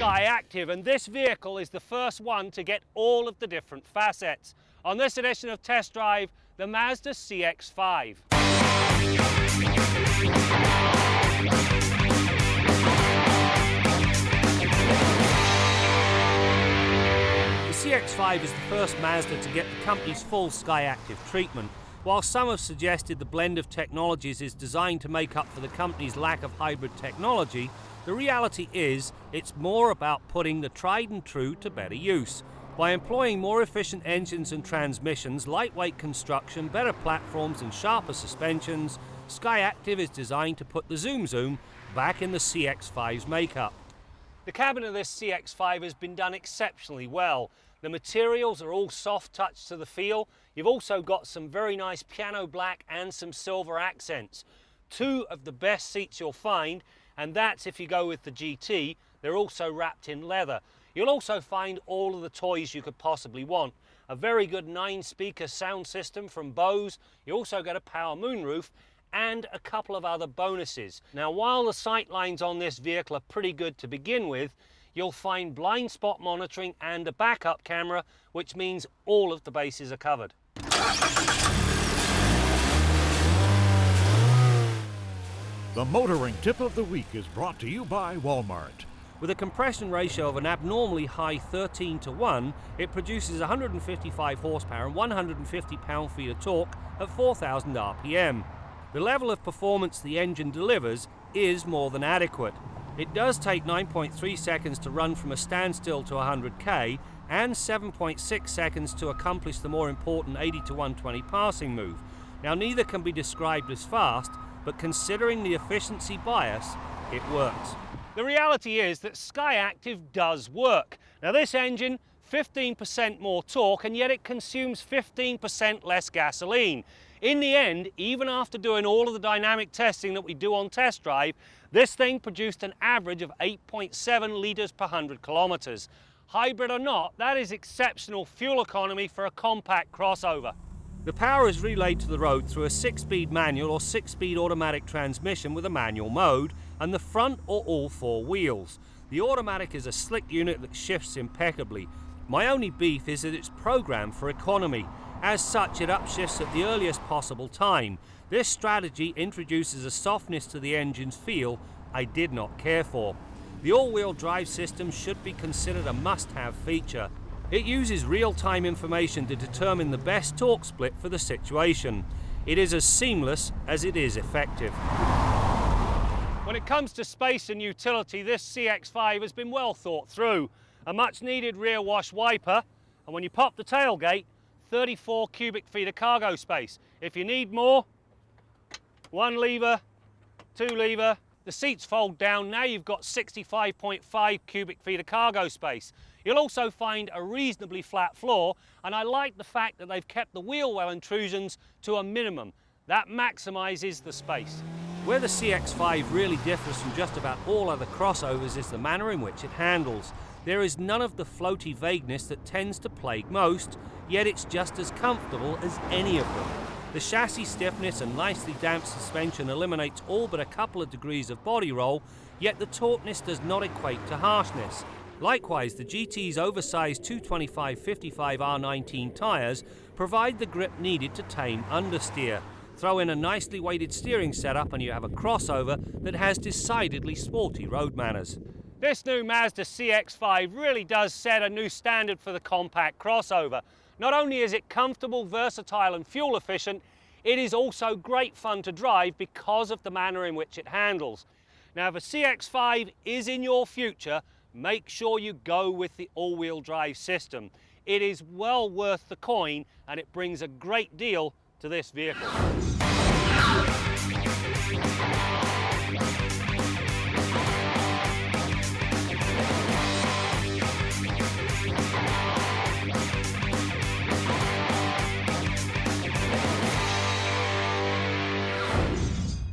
Skyactiv, and this vehicle is the first one to get all of the different facets. On this edition of Test Drive, the Mazda CX-5. The CX-5 is the first Mazda to get the company's full Skyactiv treatment. While some have suggested the blend of technologies is designed to make up for the company's lack of hybrid technology, the reality is it's more about putting the tried and true to better use. By employing more efficient engines and transmissions, lightweight construction, better platforms and sharper suspensions, Skyactiv is designed to put the zoom back in the CX-5's makeup. The cabin of this CX-5 has been done exceptionally well. The materials are all soft touch to the feel. You've also got some very nice piano black and some silver accents. Two of the best seats you'll find, and that's if you go with the GT. They're also wrapped in leather. You'll also find all of the toys you could possibly want. A very good 9-speaker sound system from Bose. You also get a power moonroof and a couple of other bonuses. Now, while the sight lines on this vehicle are pretty good to begin with, you'll find blind spot monitoring and a backup camera, which means all of the bases are covered. The motoring tip of the week is brought to you by Walmart. With a compression ratio of an abnormally high 13:1, it produces 155 horsepower and 150 pound-feet of torque at 4,000 RPM. The level of performance the engine delivers is more than adequate. It does take 9.3 seconds to run from a standstill to 100k and 7.6 seconds to accomplish the more important 80 to 120 passing move. Now, neither can be described as fast, but considering the efficiency bias, it works. The reality is that Skyactiv does work. Now, this engine, 15% more torque, and yet it consumes 15% less gasoline. In the end, even after doing all of the dynamic testing that we do on Test Drive, this thing produced an average of 8.7 litres per 100 kilometres. Hybrid or not, that is exceptional fuel economy for a compact crossover. The power is relayed to the road through a 6-speed manual or 6-speed automatic transmission with a manual mode, and the front or all 4 wheels. The automatic is a slick unit that shifts impeccably. My only beef is that it's programmed for economy. As such, it upshifts at the earliest possible time. This strategy introduces a softness to the engine's feel I did not care for. The all-wheel drive system should be considered a must-have feature. It uses real-time information to determine the best torque split for the situation. It is as seamless as it is effective. When it comes to space and utility, this CX-5 has been well thought through. A much-needed rear wash wiper, and when you pop the tailgate, 34 cubic feet of cargo space. If you need more, 1 lever, 2 lever. The seats fold down. Now you've got 65.5 cubic feet of cargo space. You'll also find a reasonably flat floor, and I like the fact that they've kept the wheel well intrusions to a minimum. That maximizes the space. Where the CX-5 really differs from just about all other crossovers is the manner in which it handles. There is none of the floaty vagueness that tends to plague most, yet it's just as comfortable as any of them. The chassis stiffness and nicely damped suspension eliminates all but a couple of degrees of body roll, yet the tautness does not equate to harshness. Likewise, the GT's oversized 225/55 R19 tyres provide the grip needed to tame understeer. Throw in a nicely weighted steering setup and you have a crossover that has decidedly sporty road manners. This new Mazda CX-5 really does set a new standard for the compact crossover. Not only is it comfortable, versatile and fuel efficient, it is also great fun to drive because of the manner in which it handles. Now, if a CX-5 is in your future, make sure you go with the all-wheel drive system. It is well worth the coin and it brings a great deal to this vehicle.